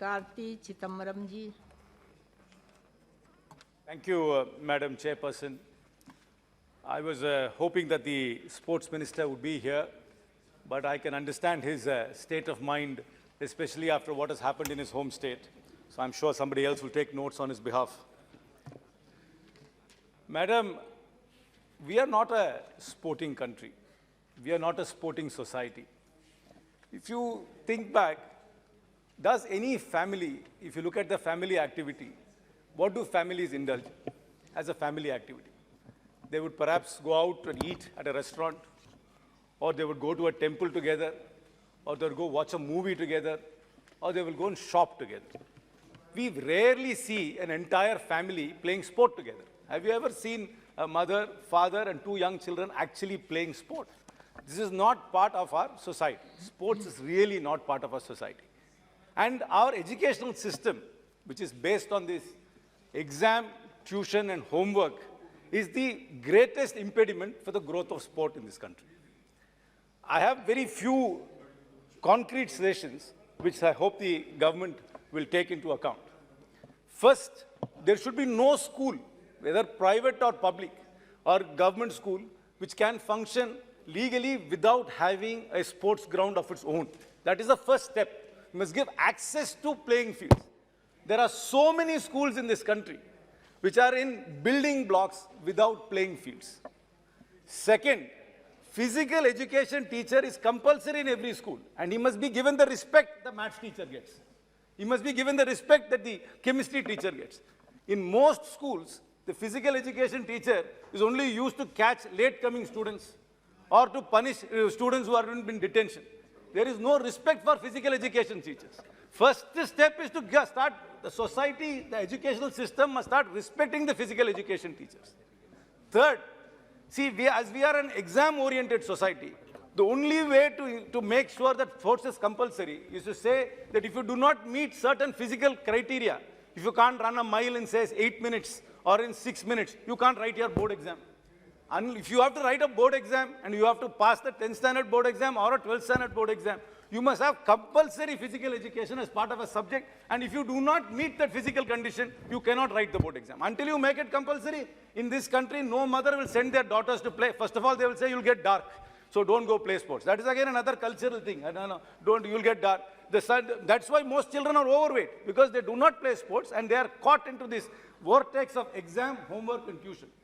Karti Chittambaram ji. Thank you, Madam Chairperson. I was hoping that the Sports Minister would be here, but I can understand his state of mind, especially after what has happened in his home state. So I'm sure somebody else will take notes on his behalf. Madam, we are not a sporting country. We are not a sporting society. If you think back, does any family, if you look at the family activity, what do families indulge as a family activity? They would perhaps go out and eat at a restaurant, or they would go to a temple together, or they would go watch a movie together, or they will go and shop together. We rarely see an entire family playing sport together. Have you ever seen a mother, father, and two young children actually playing sport? This is not part of our society. Sports is really not part of our society. And our educational system, which is based on this exam, tuition, and homework, is the greatest impediment for the growth of sport in this country. I have very few concrete suggestions, which I hope the government will take into account. First, there should be no school, whether private or public, or government school, which can function legally without having a sports ground of its own. That is the first step. We must give access to playing fields. There are so many schools in this country which are in building blocks without playing fields. Second, physical education teacher is compulsory in every school, and he must be given the respect the maths teacher gets. He must be given the respect that the chemistry teacher gets. In most schools, the physical education teacher is only used to catch late-coming students or to punish students who are in detention. There is no respect for physical education teachers. First step is to start the society, the educational system must start respecting the physical education teachers. Third, see, as we are an exam-oriented society, the only way to make sure that sports is compulsory is to say that if you do not meet certain physical criteria, if you can't run a mile in, say, 8 minutes or in 6 minutes, you can't write your board exam. And if you have to write a board exam and you have to pass the 10th standard board exam or a 12th standard board exam, you must have compulsory physical education as part of a subject. And if you do not meet that physical condition, you cannot write the board exam. Until you make it compulsory, in this country, no mother will send their daughters to play. First of all, they will say, you'll get dark, so don't go play sports. That is again another cultural thing. You'll get dark. That's why most children are overweight, because they do not play sports and they are caught into this vortex of exam, homework, and tuition.